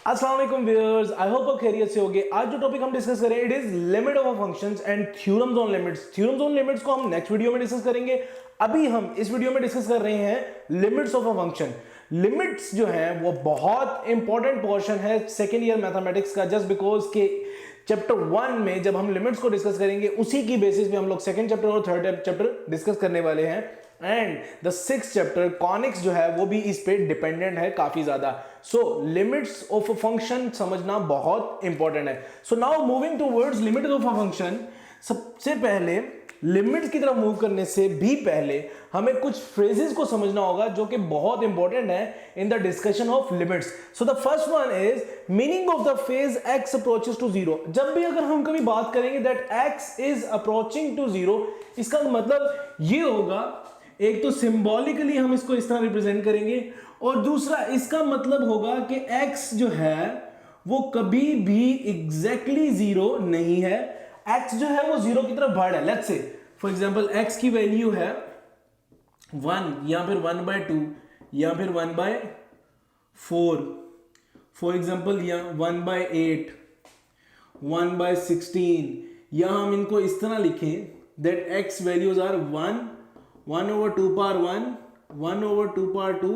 अस्सलाम वालेकुम viewers, I hope आप खैरियत से होंगे। आज जो टॉपिक हम डिस्कस करें it is limit of functions and theorems on limits. Theorems on limits को हम नेक्स्ट वीडियो में डिस्कस करेंगे। अभी हम इस वीडियो में डिस्कस कर रहे हैं limits of a function. Limits जो है वो बहुत इंपॉर्टेंट पोर्शन है सेकेंड ईयर मैथमेटिक्स का, जस्ट बिकॉज के चैप्टर 1 में जब हम लिमिट्स को डिस्कस करेंगे उसी की बेसिस पे हम लोग सेकंड चैप्टर और थर्ड चैप्टर डिस्कस करने वाले हैं। And the 6th chapter conics जो है वो भी इस पे डिपेंडेंट है काफी ज्यादा। सो लिमिट्स ऑफ अ फंक्शन समझना बहुत इंपॉर्टेंट है। So now moving towards limits of a function, सबसे पहले लिमिट्स की तरफ मूव करने से भी पहले हमें कुछ फ्रेजेस को समझना होगा जो कि बहुत इंपॉर्टेंट है in the discussion of limits. So the first one is meaning of the phrase x approaches to zero. जब भी अगर हम कभी बात करेंगे that x is approaching to zero, इसका मतलब ये होगा, एक तो सिंबॉलिकली हम इसको इस तरह रिप्रेजेंट करेंगे और दूसरा इसका मतलब होगा कि x जो है वो कभी भी एग्जैक्टली जीरो नहीं है। x जो है वो जीरो की तरफ बढ़ है। Let's say for example x की वैल्यू है 1 या फिर 1/2 या फिर 1/4, फॉर एग्जांपल या 1/8, 1/16, या हम इनको इस तरह लिखें that x values are 1/2 power 1, 1/2 power 2,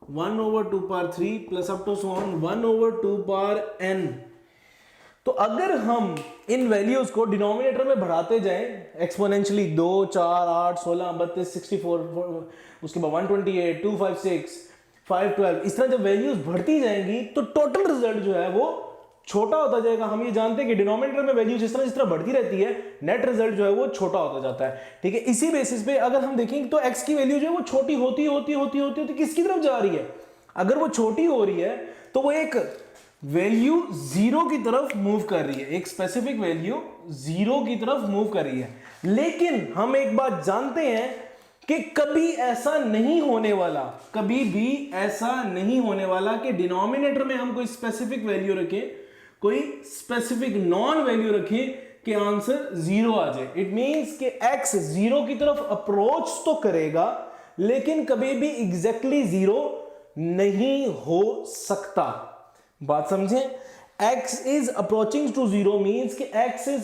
1/2 power 3 plus up to so on 1/2 power n। तो अगर हम इन वैल्यूज को डिनोमिनेटर में बढ़ाते जाएं एक्सपोनेंशियली 2, 4, 8, 16, 32, 64, उसके बाद 128, 256, 512, इस तरह जब वैल्यूज बढ़ती जाएंगी तो टोटल रिजल्ट जो है वो छोटा होता जाएगा। हम ये जानते हैं कि डिनोमिनेटर में वैल्यू जिस तरह बढ़ती रहती है नेट रिजल्ट जो है वो छोटा होता जाता है। ठीक है, इसी बेसिस पे अगर हम देखें तो x की वैल्यू जो है वो छोटी होती किसकी तरफ जा रही है? अगर वो छोटी हो रही है तो वो एक वैल्यू जीरो की तरफ मूव कर रही है, एक स्पेसिफिक वैल्यू जीरो की तरफ मूव कर रही है। लेकिन हम एक बात जानते हैं कि कभी ऐसा नहीं होने वाला, कभी भी ऐसा नहीं होने वाला कि डिनोमिनेटर में हम कोई स्पेसिफिक वैल्यू रखें, कोई स्पेसिफिक नॉन वैल्यू रखें कि आंसर जीरो आ जाए। इट मींस कि x जीरो की तरफ अप्रोच तो करेगा लेकिन कभी भी एग्जैक्टली जीरो नहीं हो सकता। बात समझें, x is approaching to zero means कि x is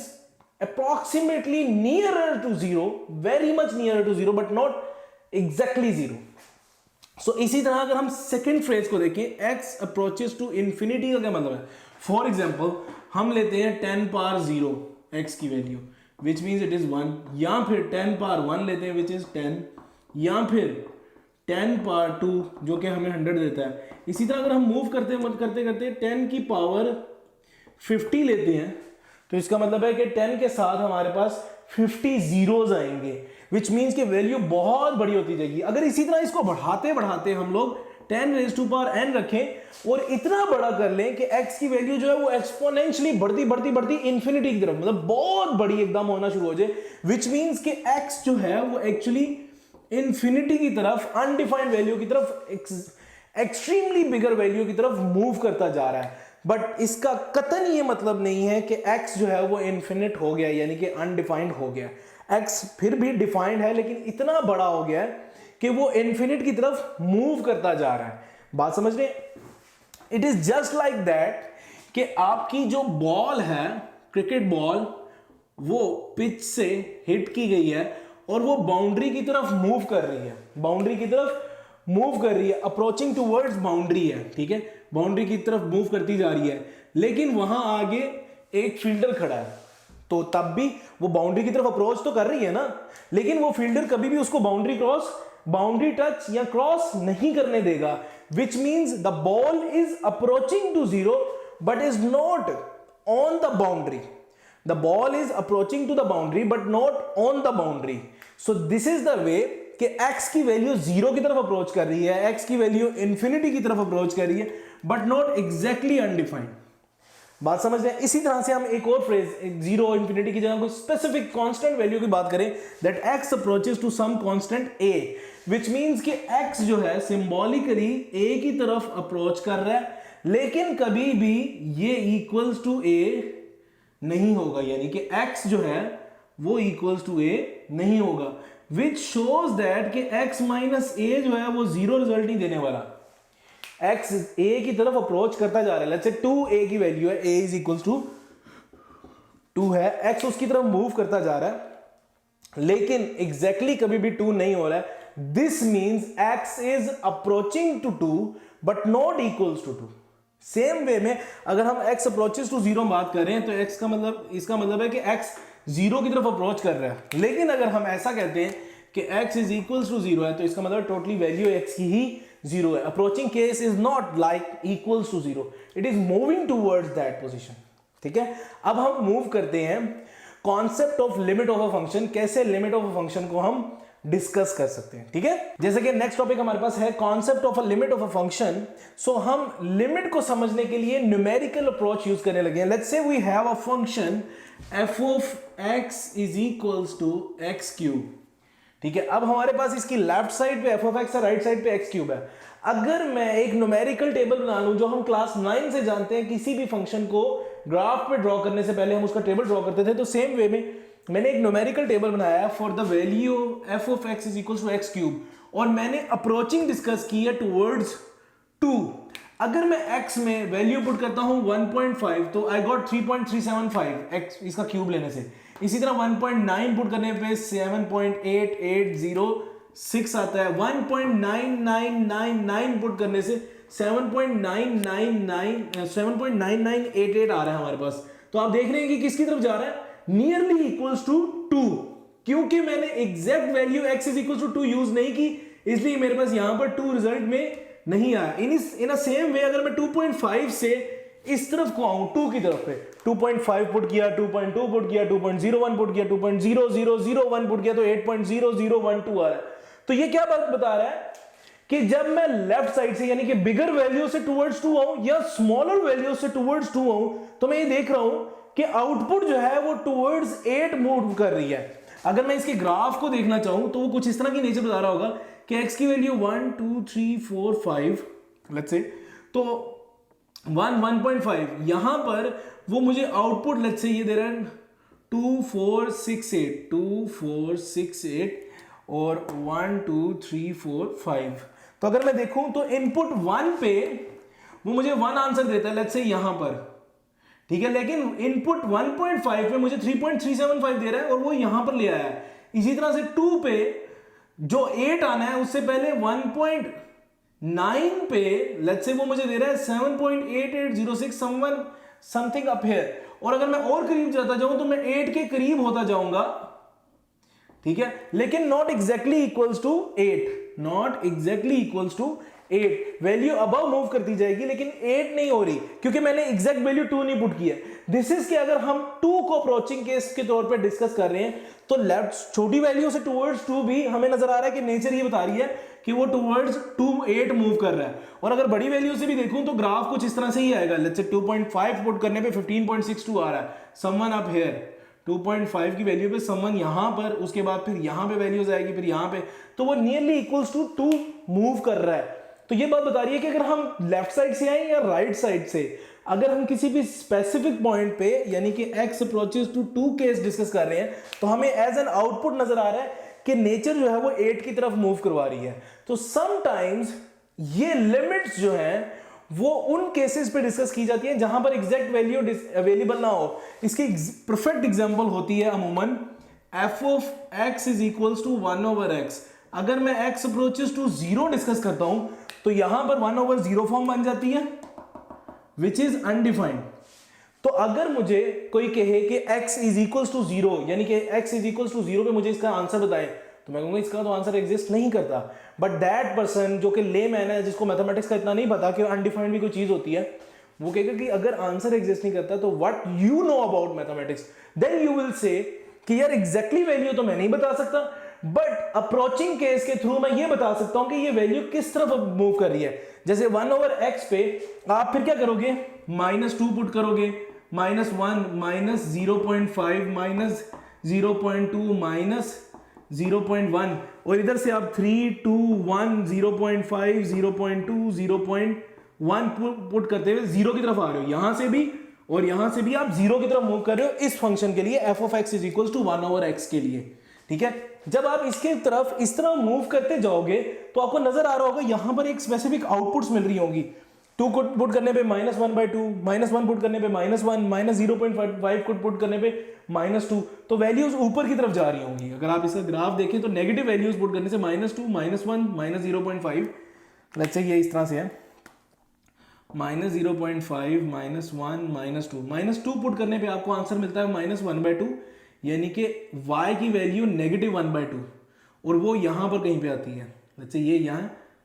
approximately nearer to zero, very much nearer to zero but not exactly zero. So इसी तरह अगर हम सेकेंड फ्रेज को देखें x अप्रोचेस टू इंफिनिटी का क्या मतलब है? फॉर एग्जाम्पल हम लेते हैं 10 पावर 0 x की value which means it is 1, या फिर 10 पावर 1 लेते हैं विच इज 10, या फिर 10 पावर 2 जो कि हमें 100 देता है। इसी तरह अगर हम मूव करते 10 की पावर 50 लेते हैं तो इसका मतलब है कि 10 के साथ हमारे पास 50 जीरोज आएंगे विच मीन्स कि वैल्यू बहुत बड़ी होती जाएगी। अगर इसी तरह इसको बढ़ाते बढ़ाते हम लोग 10 रेज़ टू पावर n रखें और इतना बड़ा कर लें कि x की वैल्यू जो है वो एक्सपोनेंशियली बढ़ती इंफिनिटी की तरफ, मतलब बहुत बड़ी एकदम होना शुरू हो जाए, विच मीन्स कि x जो है वो एक्चुअली इंफिनिटी की तरफ, अनडिफाइंड वैल्यू की तरफ, एक्सट्रीमली बिगर वैल्यू की तरफ मूव करता जा रहा है। बट इसका कतई ये मतलब नहीं है कि x जो है वो इन्फिनिट हो गया, यानी कि अनडिफाइंड हो गया। x फिर भी डिफाइंड है लेकिन इतना बड़ा हो गया है कि वो इन्फिनिट की तरफ मूव करता जा रहा है। बात समझ रहे? It is just like that कि आपकी जो बॉल है, क्रिकेट बॉल, वो पिच से हिट की गई है और वो बाउंड्री की तरफ मूव कर रही है, बाउंड्री की तरफ मूव कर रही है, अप्रोचिंग टूवर्ड्स बाउंड्री है। ठीक है, बाउंड्री की तरफ मूव करती जा रही है, लेकिन वहां आगे एक फील्डर खड़ा है, तो तब भी वो बाउंड्री की तरफ अप्रोच तो कर रही है ना, लेकिन वो फील्डर कभी भी उसको बाउंड्री टच या क्रॉस नहीं करने देगा, which means the ball is approaching to zero but is not on the boundary. The ball is approaching to the boundary but not on the boundary. So this is the way कि x की value zero की तरफ approach कर रही है, x की value infinity की तरफ अप्रोच कर रही है बट नॉट एग्जैक्टली अनडिफाइंड। बात समझ रहे हैं? इसी तरह से हम एक और फ्रेज, जीरो इंफिनिटी की जगह कोई स्पेसिफिक कांस्टेंट वैल्यू की बात करें that x approaches to some constant a, which means कि x जो है सिंबॉलिकली a की तरफ अप्रोच कर रहा है लेकिन कभी भी ये इक्वल्स टू a नहीं होगा, यानी कि x जो है वो इक्वल्स टू a नहीं होगा, विच शोज दैट कि x माइनस a जो है वो जीरो रिजल्ट नहीं देने वाला। x a की तरफ अप्रोच करता जा रहा है, लेट्स से 2a की वैल्यू है, a इज इक्वल टू 2 है, x उसकी तरफ मूव करता जा रहा है, लेकिन एग्जैक्टली कभी भी 2 नहीं हो रहा है। This means x is approaching to 2 but not equals to 2। Same way में अगर हम x अप्रोचेस टू 0 बात कर रहे हैं तो x का मतलब, इसका मतलब है कि x 0 की तरफ अप्रोच कर रहा है। लेकिन अगर हम ऐसा कहते हैं कि x इज इक्वल्स टू 0 है तो इसका मतलब टोटली वैल्यू x की ही 0 है। Approaching case is not like equals to 0, it is moving towards that position. ठीक है, अब हम मूव करते हैं concept of limit of a function, कैसे लिमिट ऑफ अ फंक्शन को हम डिस्कस कर सकते हैं। ठीक है, जैसे कि नेक्स्ट टॉपिक हमारे पास है concept of a limit of a function. So हम लिमिट को समझने के लिए न्यूमेरिकल अप्रोच यूज करने लगे हैं। Let's say we have a function f of x is equals to x cube. ठीक है, अब हमारे पास इसकी लेफ्ट साइड पे f of x है, राइट साइड पे x क्यूब है। अगर मैं एक न्यूमेरिकल टेबल बना लूं, जो हम क्लास 9 से जानते हैं, किसी भी फंक्शन को ग्राफ पे ड्रॉ करने से पहले हम उसका टेबल ड्रॉ करते थे, तो सेम वे में मैंने एक न्यूमेरिकल टेबल बनाया for the value f of x is equal to x cube, और मैंने अप्रोचिंग डिस्कस की है टुवर्ड्स 2। अगर मैं x में वैल्यू पुट करता हूं 1.5 तो आई गॉट 3.375 x इसका क्यूब लेने से। इसी तरह 1.9 पुट करने पे 7.8806 आता है। 1.9999 पुट करने से 7.9988 आ रहा है हमारे पास। तो आप देख रहे हैं कि किसकी तरफ जा रहा है, नियरली इक्वल्स टू 2। क्योंकि मैंने exact value x is equal to 2 use नहीं की, इसलिए मेरे पास यहां पर 2 रिजल्ट में नहीं आया। इन अ सेम वे अगर मैं 2.5 से इस तरफ को आऊं 2 की तरफ पे, 2.5 पुट किया, 2.2 पुट किया, 2.01 पुट किया, 2.0001 पुट किया, तो 8.0012 आ रहा है। तो ये क्या बात बता रहा है कि जब मैं लेफ्ट साइड से यानी कि बिगर वैल्यू से टुवर्ड्स 2 आऊं या स्मॉलर वैल्यू से टुवर्ड्स 2 आऊं, तो मैं ये देख रहा हूं कि आउटपुट जो है वो टुवर्ड्स 8 मूव कर रही है। अगर मैं इसके ग्राफ को देखना चाहूं तो वो कुछ इस तरह की नेचर बता रहा होगा कि x की वैल्यू 1 2 3 4 5 लेट्स से, तो 1.5 यहां पर वो मुझे आउटपुट लेट्स से ये दे रहा है 2468 और 1 2 3 4 5। तो अगर मैं देखूं तो इनपुट 1 पे वो मुझे 1 आंसर देता है लेट्स से यहां पर, ठीक है, लेकिन इनपुट 1.5 पे मुझे 3.375 दे रहा है और वो यहां पर ले आया है। इसी तरह से 2 पे जो 8 आना है उससे पहले 1.9 पे लेट्स से वो मुझे दे रहा है 7.8806 समथिंग अप हियर, और अगर मैं और करीब जाता जाऊं तो मैं 8 के करीब होता जाऊंगा। ठीक है, लेकिन not exactly equals to 8, not exactly equals to 8। Value above move करती जाएगी लेकिन 8 नहीं हो रही क्योंकि मैंने एग्जैक्ट वैल्यू 2 नहीं पुट की है। दिस इज कि अगर हम 2 को अप्रोचिंग केस के तौर पे डिस्कस कर रहे हैं तो लेफ्ट छोटी वैल्यू से टुवर्ड्स 2 भी हमें नजर आ रहा है कि नेचर ये बता रही है कि वो टुवर्ड्स 8 मूव कर रहा है। और अगर बड़ी वैल्यू से भी देखूं तो ग्राफ कुछ इस तरह से ही आएगा। लेट्स से 2.5 पुट करने पे 15.62 आ रहा है, समवन अप हियर 2.5 की वैल्यू पे समवन यहां पर, उसके बाद फिर यहां पे वैल्यूज आएगी, फिर यहां पे, तो वो नियरली इक्वल्स टू 2 मूव कर रहा है। तो ये बात बता रही है कि अगर हम लेफ्ट साइड से आए या राइट साइड से, अगर हम किसी भी स्पेसिफिक पॉइंट पे यानी कि x approaches to 2 case discuss कर रहे हैं तो हमें एज एन आउटपुट नजर आ रहा है कि नेचर जो है वो 8 की तरफ मूव करवा रही है। तो समटाइम्स ये लिमिट्स जो हैं वो उन केसेस पे डिस्कस की जाती है जहां पर एग्जैक्ट वैल्यू अवेलेबल ना हो। इसकी परफेक्ट एग्जांपल होती है अमूमन f of x is equals to 1/x। अगर मैं x अप्रोचेस टू 0 डिस्कस करता हूं तो यहां पर 1/0 फॉर्म बन जाती है विच इज अनडिफाइंड। तो अगर मुझे कोई कहे कि x इज इक्वल्स टू 0 यानी कि x इज इक्वल्स टू 0 पे मुझे इसका आंसर बताए तो मैं कहूंगा इसका तो आंसर एग्जिस्ट नहीं करता। बट दैट पर्सन जो कि लेमैन है, जिसको मैथमेटिक्स का इतना नहीं पता कि अनडिफाइंड भी कोई चीज होती है, वो कहेगा कि अगर आंसर एग्जिस्ट नहीं करता तो what you know about mathematics, then you will say कि यार एग्जैक्टली वैल्यू तो मैं नहीं बता सकता बट अप्रोचिंग केस के थ्रू मैं ये बता सकता हूं कि ये वैल्यू किस तरफ मूव कर रही है। जैसे 1/x पे आप फिर क्या करोगे, -2 पुट करोगे, -1 -0.5 -0.2 -0.1 और इधर से आप 3 2 1 0.5 0.2 0.1 पुट करते हुए 0 की तरफ आ रहे हो। यहां से भी और यहां से भी आप 0 की तरफ मूव कर रहे हो इस फंक्शन के लिए f of x is equal to 1/x के लिए। ठीक है, जब आप इसके तरफ इस तरह मूव करते जाओगे तो आपको नजर आ रहा होगा यहां पर एक स्पेसिफिक आउटपुट्स मिल रही होंगी। 2 को पुट करने पे -1/2, -1 पुट करने पे -1, -0.5 को पुट करने पे -2, तो वैल्यूज ऊपर की तरफ जा रही होंगी। अगर आप इसका ग्राफ देखें तो नेगेटिव वैल्यूज पुट करने से -2, -1, -0.5, लेट्स से ये इस तरह से है, -0.5, -1, -2 पुट करने पे आपको आंसर मिलता है -1/2, यानी कि y की वैल्यू -1/2, और वो यहां पर कहीं पे आती है, लेट्स से ये यहां,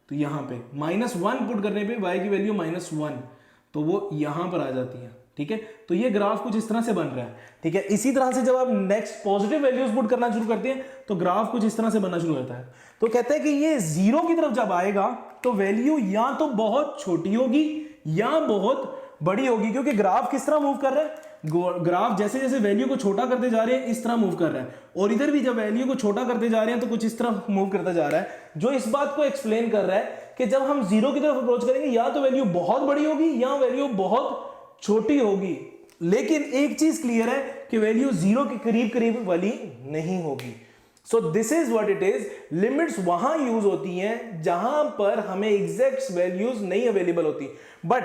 तो यहां पे -1 पुट करने पे y की वैल्यू -1, तो वो यहां पर आ जाती है। ठीक है, तो ये ग्राफ कुछ इस तरह से बन रहा है। ठीक है, इसी तरह से जब आप नेक्स्ट पॉजिटिव वैल्यूज पुट करना शुरू करते हैं तो ग्राफ कुछ इस तरह से बनना शुरू होता है। तो कहते हैं कि ये 0 की तरफ जब आएगा तो वैल्यू या तो बहुत छोटी होगी या बहुत बड़ी होगी, क्योंकि ग्राफ किस तरह मूव कर रहा है, ग्राफ जैसे जैसे वैल्यू को छोटा करते जा रहे हैं इस तरह मूव कर रहा है, और इधर भी जब वैल्यू को छोटा करते जा रहे हैं तो कुछ इस तरह मूव करता जा रहा है, जो इस बात को एक्सप्लेन कर रहा है कि जब हम 0 की तरफ अप्रोच करेंगे या तो वैल्यू बहुत बड़ी होगी या वैल्यू बहुत छोटी होगी, लेकिन एक चीज क्लियर है कि वैल्यू 0 के करीब करीब वाली नहीं होगी। सो this is what it is. Limits वहां यूज होती हैं जहां पर हमें एग्जैक्ट वैल्यूज नहीं अवेलेबल होती, बट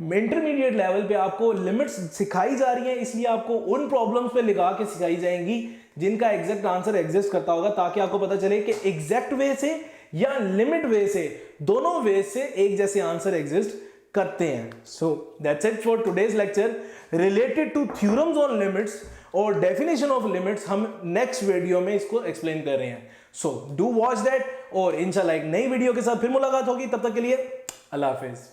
इंटरमीडिएट लेवल पे आपको लिमिट्स सिखाई जा रही हैं, इसलिए आपको उन प्रॉब्लम्स पे लगा के सिखाई जाएंगी जिनका एग्जैक्ट आंसर एग्जिस्ट करता होगा, ताकि आपको पता चले कि एग्जैक्ट वे से या लिमिट वे से, दोनों वे से एक जैसे आंसर एग्जिस्ट करते हैं। So that's it for today's lecture related two theorems on limits और डेफिनेशन ऑफ लिमिट्स। हम नेक्स्ट वीडियो में इसको एक्सप्लेन कर रहे हैं। सो डू वॉच दैट, और इंशाल्लाह एक नई वीडियो के साथ फिर मुलाकात होगी। तब तक के लिए अल्लाह हाफिज।